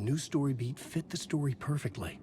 new story beat fit the story perfectly.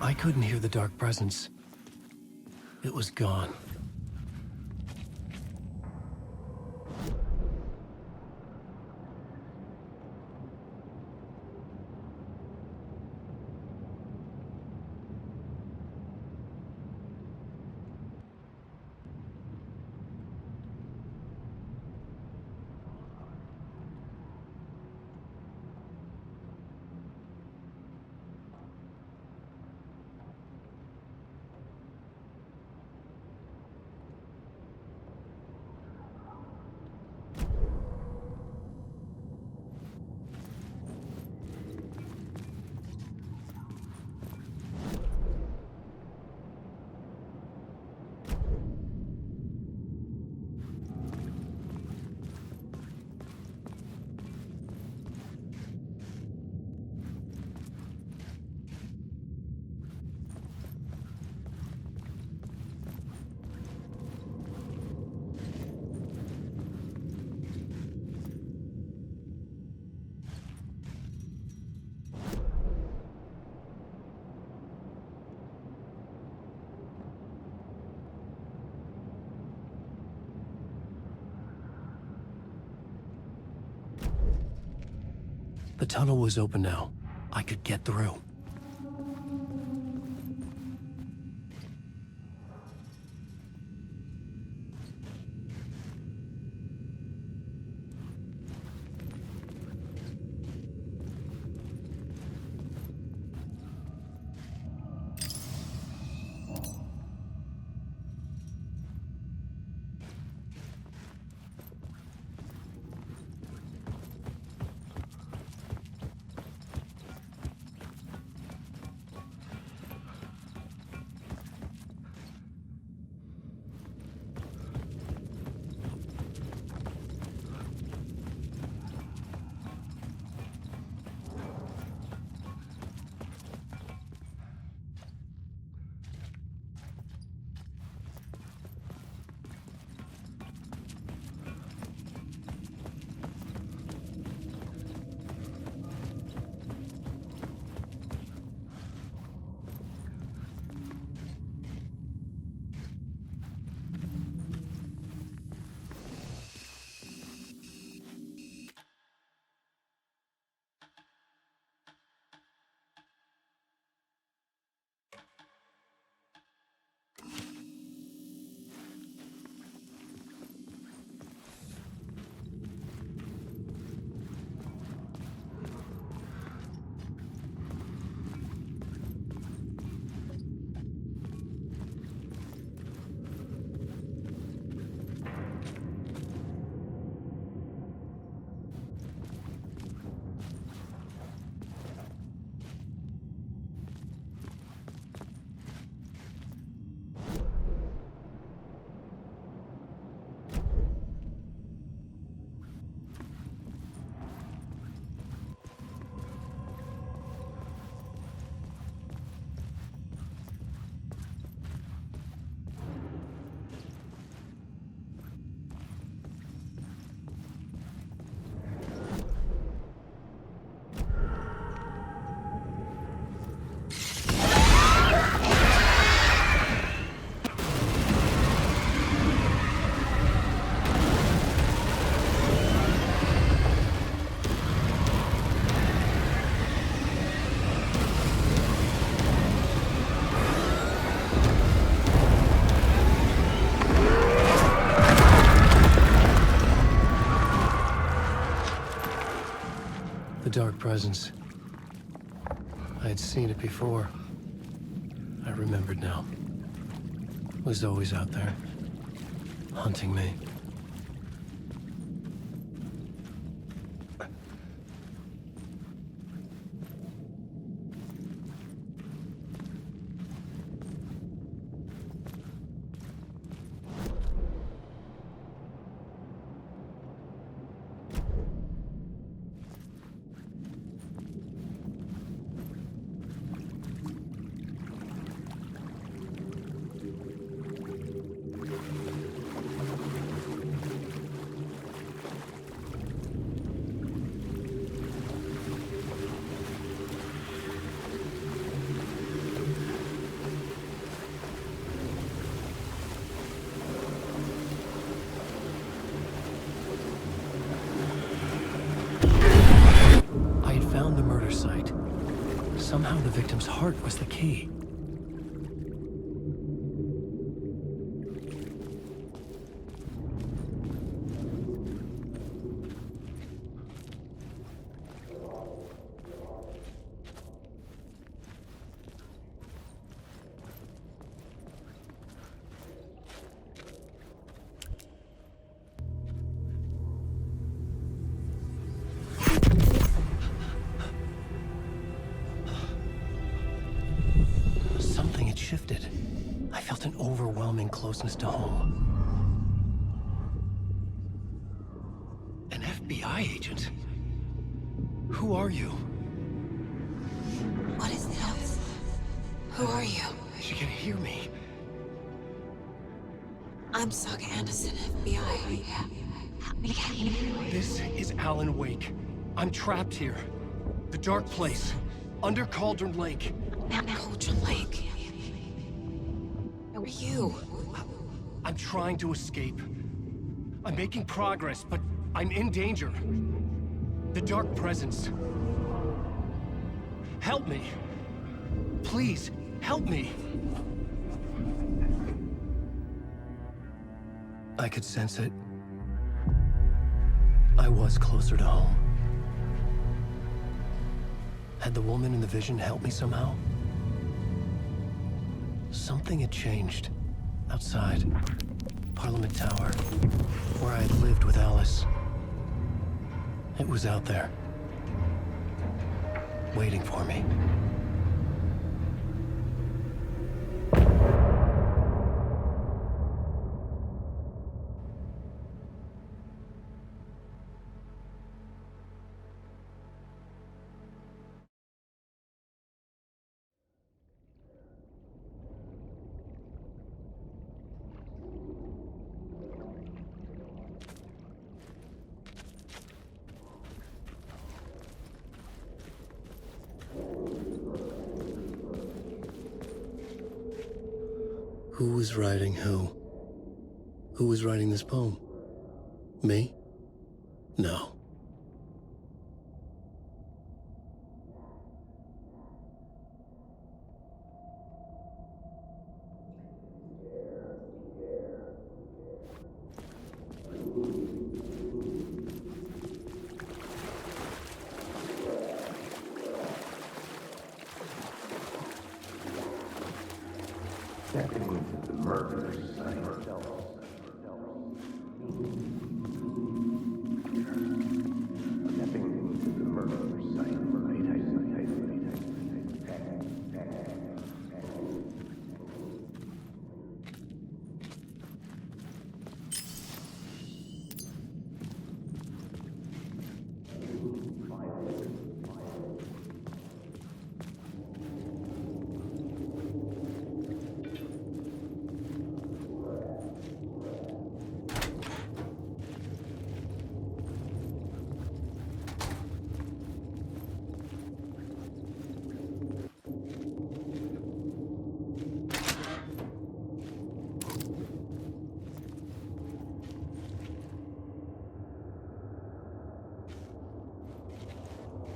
I couldn't hear the dark presence. It was gone. The tunnel was open now. I could get through. dark presence. I had seen it before. I remembered now. It was always out there, hunting me. Found the murder site. Somehow the victim's heart was the key. Something had shifted. I felt an overwhelming closeness to home. An FBI agent? Who are you? What is this? Who are you? She can hear me. I'm Saga Anderson, FBI. We can't hear you. This is Alan Wake. I'm trapped here. The dark place. Under Cauldron Lake. Mount Cauldron Lake. Where are you? I'm trying to escape. I'm making progress, but I'm in danger. The dark presence. Help me. Please, help me. I could sense it. I was closer to home. Had the woman in the vision helped me somehow? Something had changed. Outside. Parliament Tower. Where I had lived with Alice. It was out there. Waiting for me. Who was writing who? Who was writing this poem? Me? No. Stepping into the murder site. Stepping into the murder site.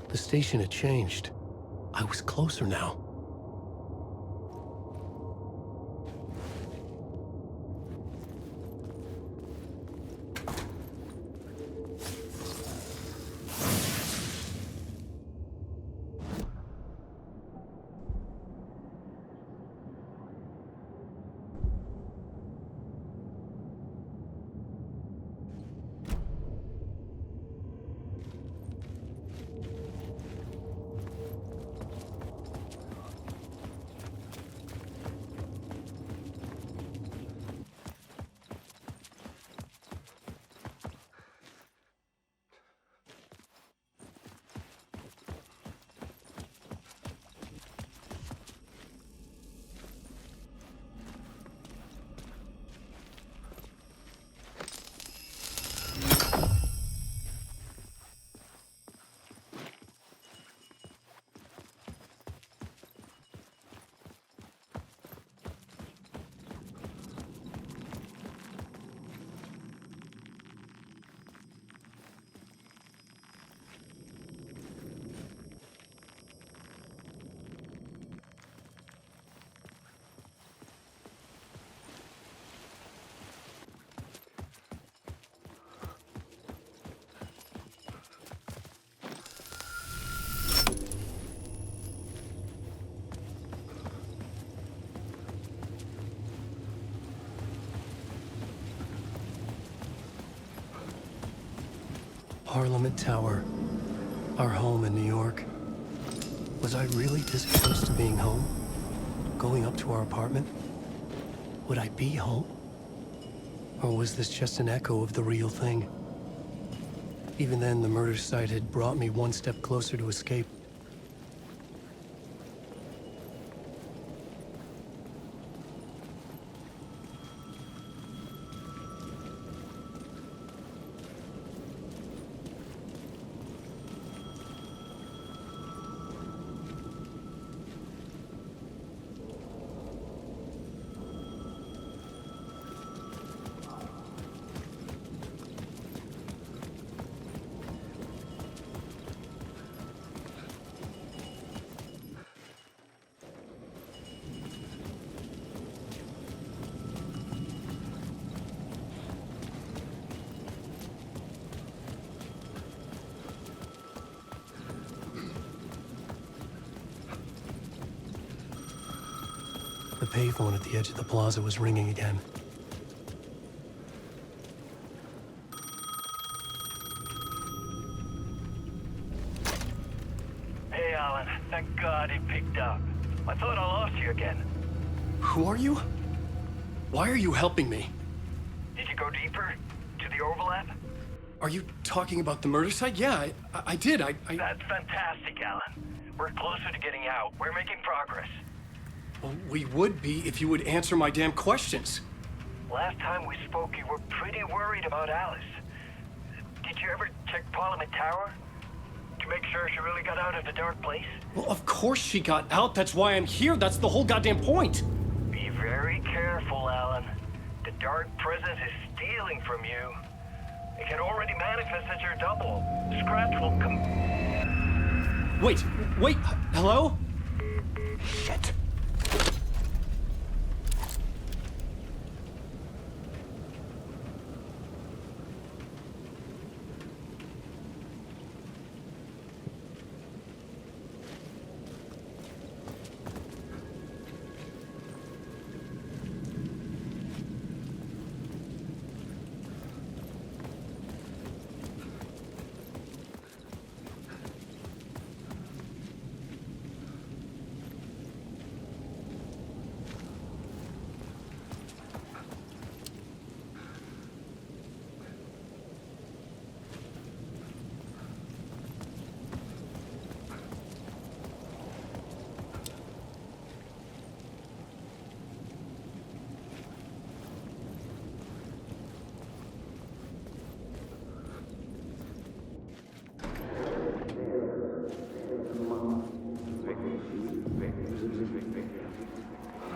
The station had changed. I was closer now. Parliament Tower. Our home in New York. Was I really this close to being home? Going up to our apartment? Would I be home? Or was this just an echo of the real thing? Even then, the murder site had brought me one step closer to escape. The payphone at the edge of the plaza was ringing again. Hey, Alan. Thank God he picked up. I thought I lost you again. Who are you? Why are you helping me? Did you go deeper? To the overlap? Are you talking about the murder site? Yeah, I did. That's fantastic, Alan. We're closer to getting out. We're making progress. Well, we would be if you would answer my damn questions. Last time we spoke, you were pretty worried about Alice. Did you ever check Parliament Tower? To make sure she really got out of the dark place? Well, of course she got out. That's why I'm here. That's the whole goddamn point. Be very careful, Alan. The dark presence is stealing from you. It can already manifest as your double. Scratch will come... Wait, hello? Shit.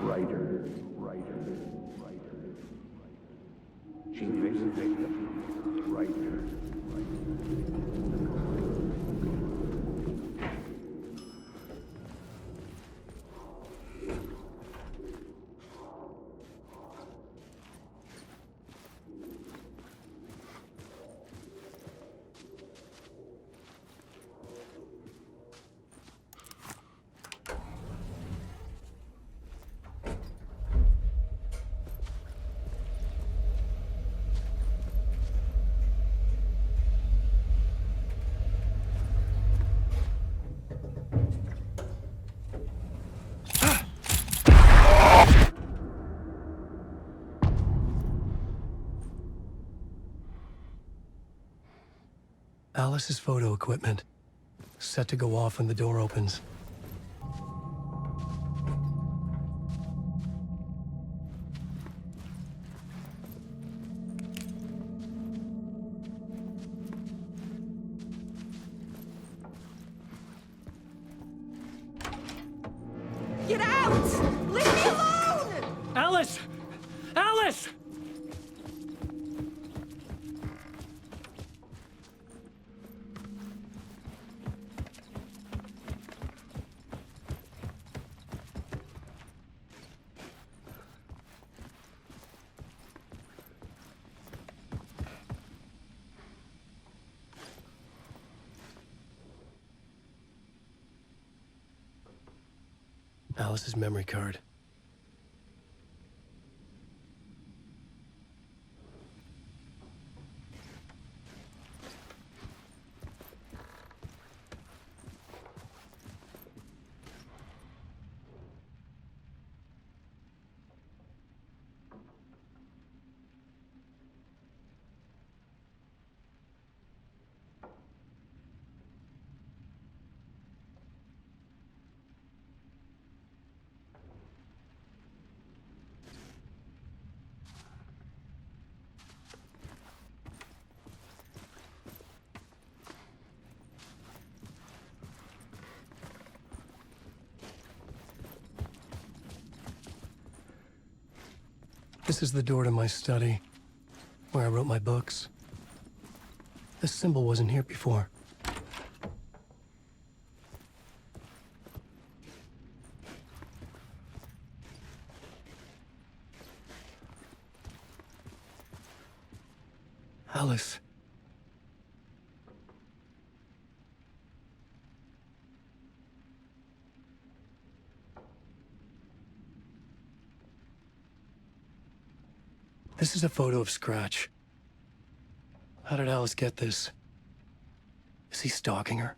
Writer. She is a victim. Writer. Alice's photo equipment. Set to go off when the door opens. Get out! Leave me alone! Alice! Alice! Alice's memory card. This is the door to my study, where I wrote my books. This symbol wasn't here before. Alice. This is a photo of Scratch. How did Alice get this? Is he stalking her?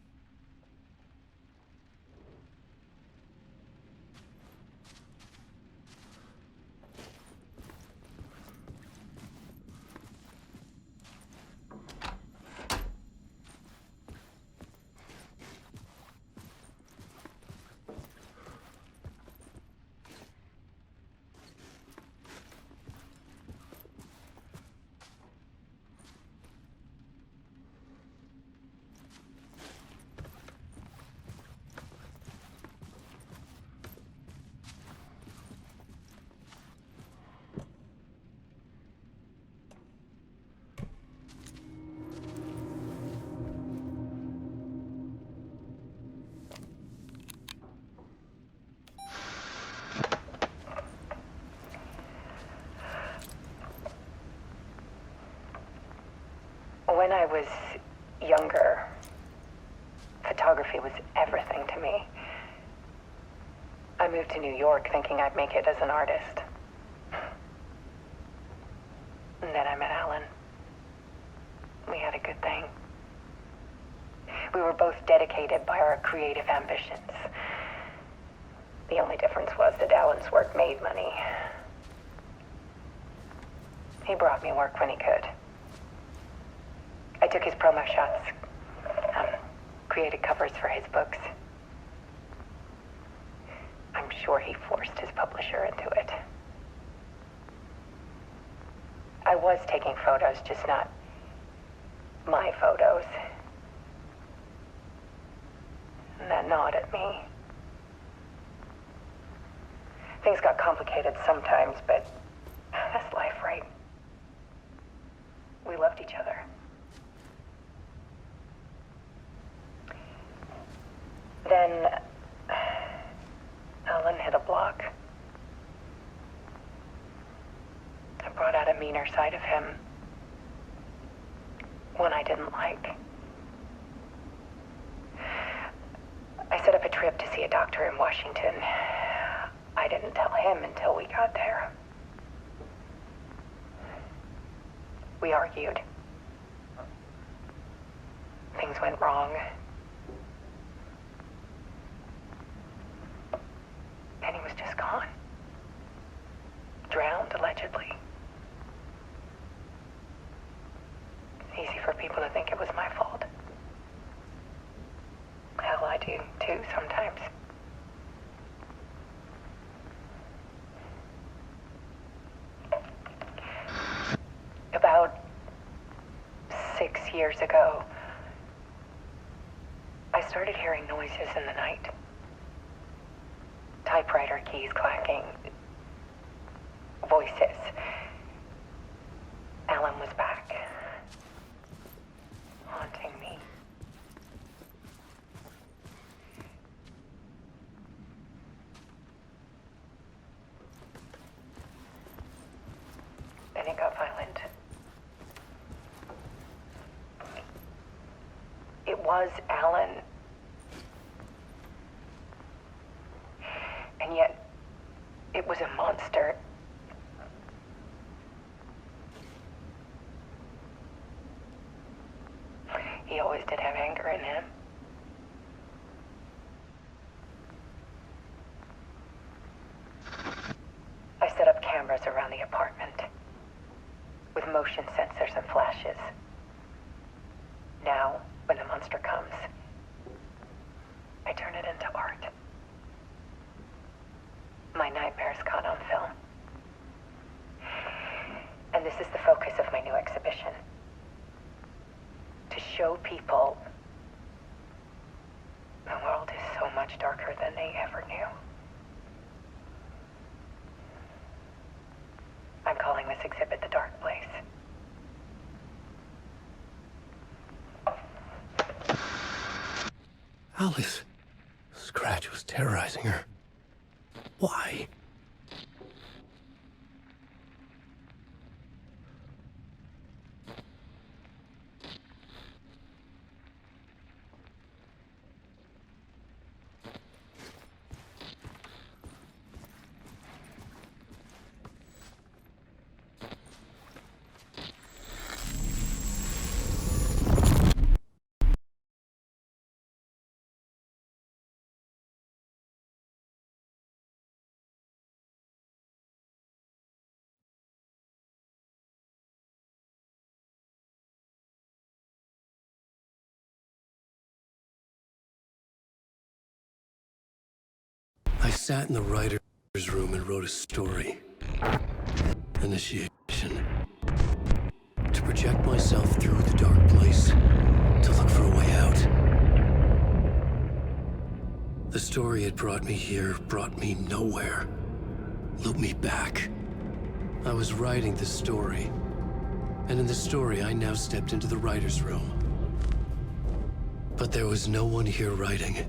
When I was younger, photography was everything to me. I moved to New York thinking I'd make it as an artist. And then I met Alan. We had a good thing. We were both dedicated by our creative ambitions. The only difference was that Alan's work made money. He brought me work when he could. I took his promo shots, created covers for his books. I'm sure he forced his publisher into it. I was taking photos, just not my photos. And that gnawed at me. Things got complicated sometimes, but that's life, right? We loved each other. Then Alan hit a block. I brought out a meaner side of him. One I didn't like. I set up a trip to see a doctor in Washington. I didn't tell him until we got there. We argued. Things went wrong. And he was just gone. Drowned, allegedly. It's easy for people to think it was my fault. Hell, I do, too, sometimes. About 6 years ago, I started hearing noises in the night. Typewriter keys clacking. Voices. Alan was back. Haunting me. Then it got violent. It was Alan. And yet, it was a monster. He always did have anger in him. I set up cameras around the apartment with motion sensors and flashes. Now, when the monster comes, I turn it into art. My nightmares caught on film. And this is the focus of my new exhibition. To show people the world is so much darker than they ever knew. I'm exhibit the dark place. Alice. Scratch was terrorizing her. Why? I sat in the writer's room and wrote a story. Initiation. To project myself through the dark place, to look for a way out. The story had brought me here, brought me nowhere. Looped me back. I was writing the story. And in the story, I now stepped into the writer's room. But there was no one here writing.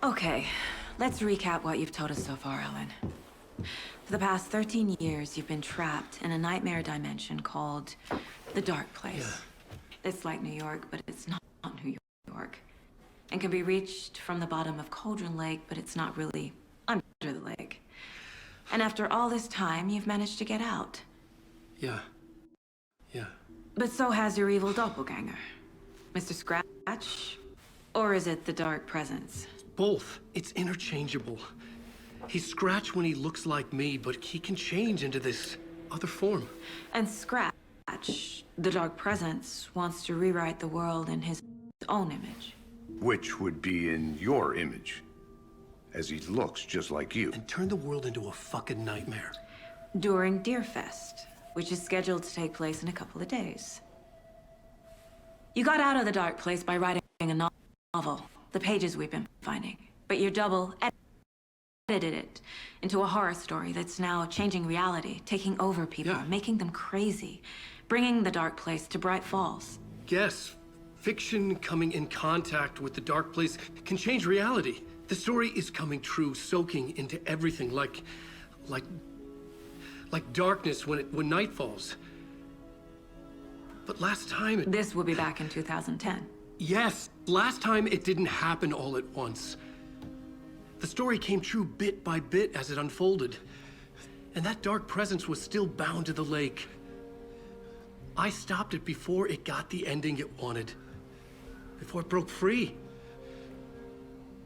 Okay, let's recap what you've told us so far, Ellen. For the past 13 years, you've been trapped in a nightmare dimension called the Dark Place. It's like New York, but it's not New York. And can be reached from the bottom of Cauldron Lake, but it's not really under the lake. And after all this time, you've managed to get out. Yeah. But so has your evil doppelganger. Mr. Scratch? Or is it the Dark Presence? Both. It's interchangeable. He's Scratch when he looks like me, but he can change into this other form. And Scratch, the Dark Presence, wants to rewrite the world in his own image. Which would be in your image, as he looks just like you. And turn the world into a fucking nightmare. During Deerfest, which is scheduled to take place in a couple of days. You got out of the Dark Place by writing a novel, the pages we've been finding. But your double edited it into a horror story that's now changing reality, taking over people, making them crazy, bringing the Dark Place to Bright Falls. Yes, fiction coming in contact with the Dark Place can change reality. The story is coming true, soaking into everything like darkness when night falls. But last time This will be back in 2010. Yes, last time it didn't happen all at once. The story came true bit by bit as it unfolded. And that dark presence was still bound to the lake. I stopped it before it got the ending it wanted. Before it broke free.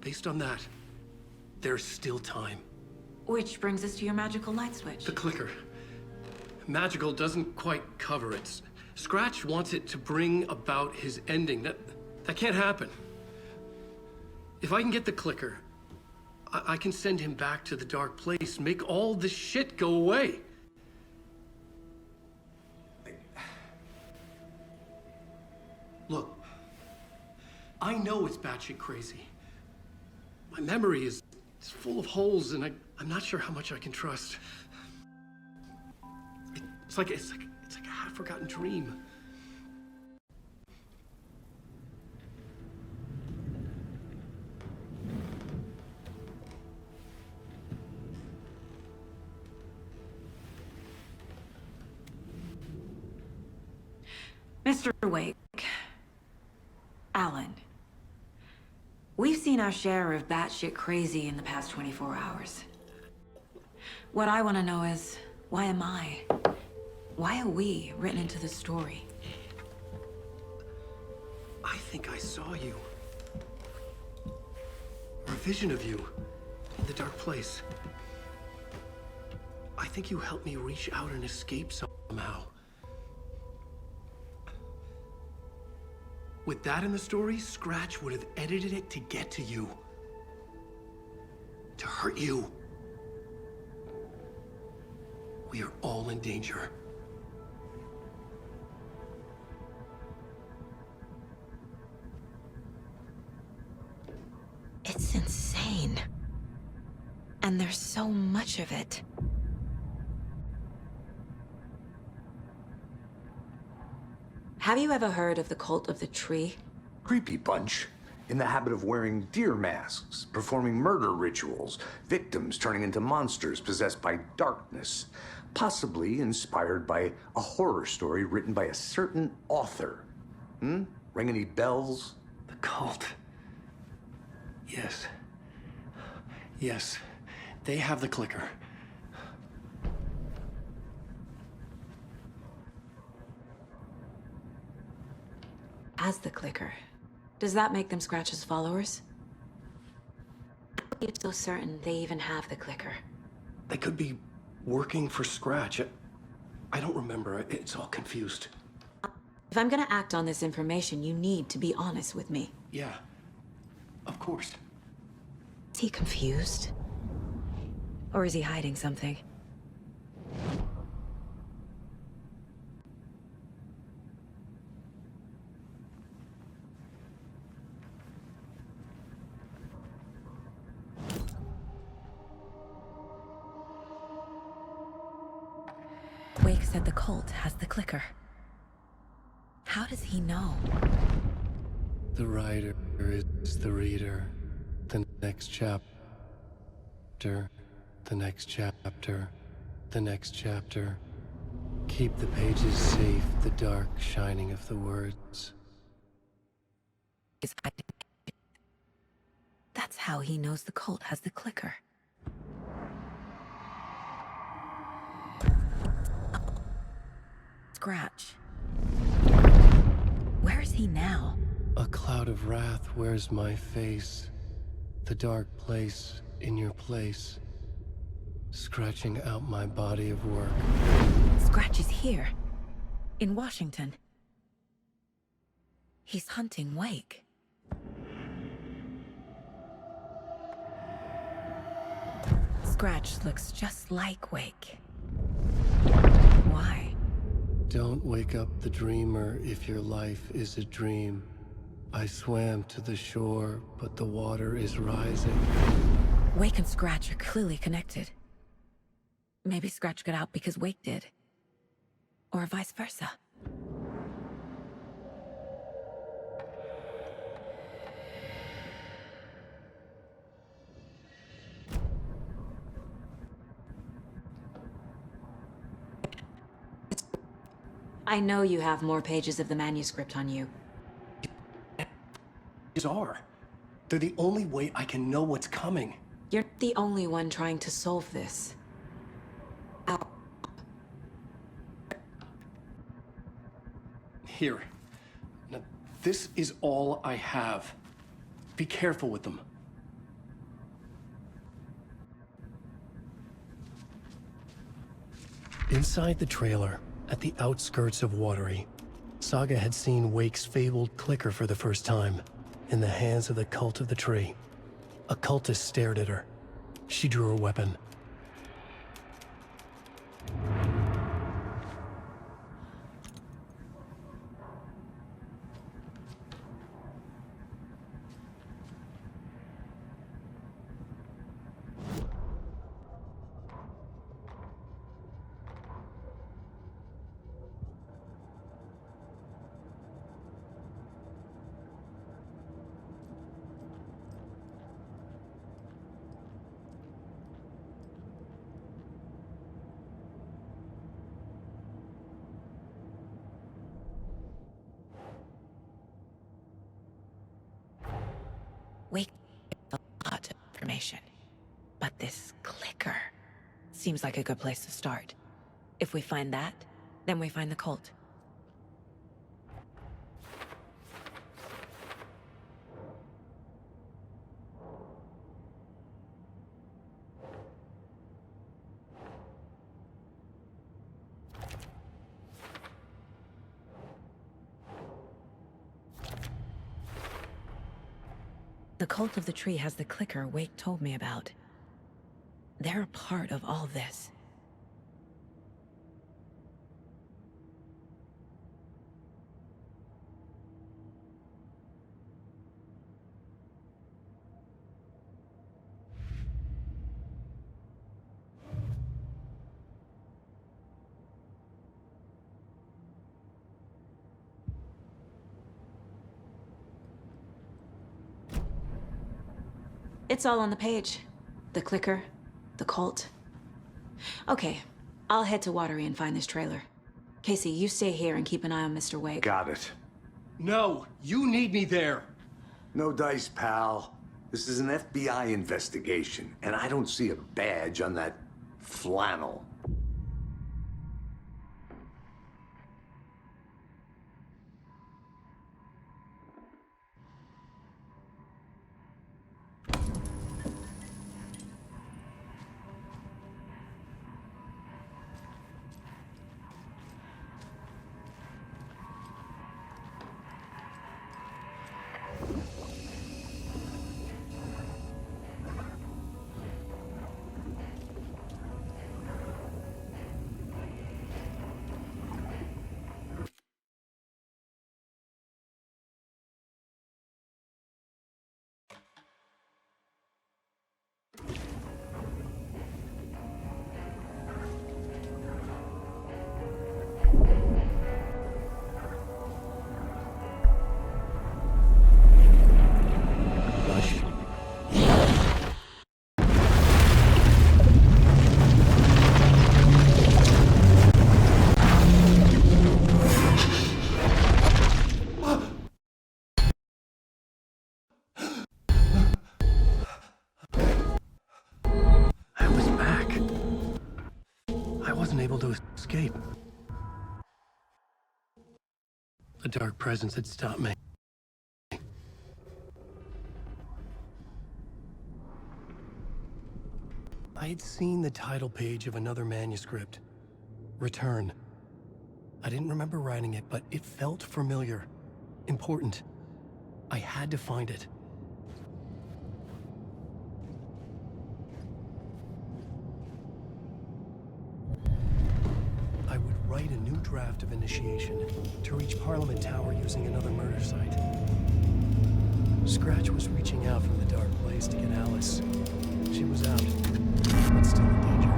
Based on that, there's still time. Which brings us to your magical light switch. The clicker. Magical doesn't quite cover it. Scratch wants it to bring about his ending. That can't happen. If I can get the clicker, I can send him back to the Dark Place, make all this shit go away. Look, I know it's batshit crazy. My memory is full of holes, and I'm not sure how much I can trust. It's like a half-forgotten dream. Mr. Wake. Alan. We've seen our share of batshit crazy in the past 24 hours. What I want to know is, why am I? Why are we written into the story? I think I saw you. Or a vision of you in the dark place. I think you helped me reach out and escape somehow. With that in the story, Scratch would have edited it to get to you. To hurt you. We are all in danger. It's insane. And there's so much of it. Have you ever heard of the cult of the tree? Creepy bunch. In the habit of wearing deer masks, performing murder rituals, victims turning into monsters possessed by darkness. Possibly inspired by a horror story written by a certain author. Ring any bells? The cult. Yes. Yes. They have the clicker. As the clicker. Does that make them Scratch's followers? You're so certain they even have the clicker. They could be working for Scratch. I don't remember. It's all confused. If I'm gonna act on this information, you need to be honest with me. Yeah. Of course. Is he confused? Or is he hiding something? Wake said the cult has the clicker. How does he know? The writer is the reader. The next chapter. The next chapter. The next chapter. Keep the pages safe, the dark shining of the words. Is hiding. That's how he knows the cult has the clicker. Scratch. Where is he now? A cloud of wrath wears my face. The dark place in your place. Scratching out my body of work. Scratch is here. In Washington. He's hunting Wake. Scratch looks just like Wake. Why? Don't wake up the dreamer if your life is a dream. I swam to the shore, but the water is rising. Wake and Scratch are clearly connected. Maybe Scratch got out because Wake did. Or vice versa. I know you have more pages of the manuscript on you. Bizarre. They're the only way I can know what's coming. You're not the only one trying to solve this. Ow. Here. Now, this is all I have. Be careful with them. Inside the trailer, at the outskirts of Watery, Saga had seen Wake's fabled clicker for the first time, in the hands of the Cult of the Tree. A cultist stared at her. She drew her weapon. information. But this clicker seems like a good place to start. If we find that, then we find the cult. The cult of the tree has the clicker Wake told me about. They're a part of all this. It's all on the page. The clicker, the cult. Okay, I'll head to Watery and find this trailer. Casey, you stay here and keep an eye on Mr. Wake. Got it. No, you need me there. No dice, pal. This is an FBI investigation, and I don't see a badge on that flannel. Able to escape. The dark presence had stopped me. I had seen the title page of another manuscript, Return. I didn't remember writing it, but it felt familiar, important. I had to find it. Write a new draft of initiation to reach Parliament Tower using another murder site. Scratch was reaching out from the dark place to get Alice. She was out, but still in danger.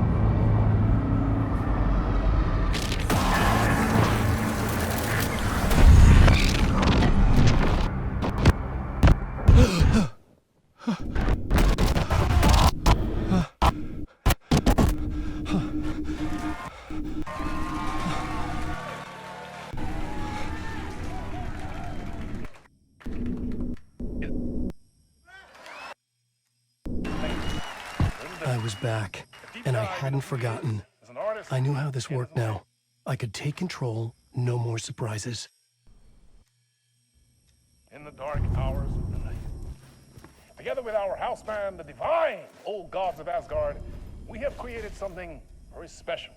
I was back, and I hadn't forgotten. I knew how this worked now. I could take control, no more surprises. In the dark hours of the night, together with our house band, the divine old gods of Asgard, we have created something very special.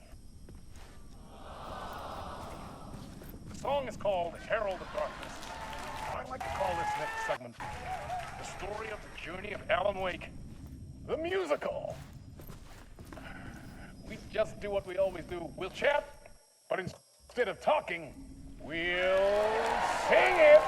The song is called Herald of Darkness. I'd like to call this next segment the story of the journey of Alan Wake, the musical. We just do what we always do. We'll chat, but instead of talking, we'll sing it.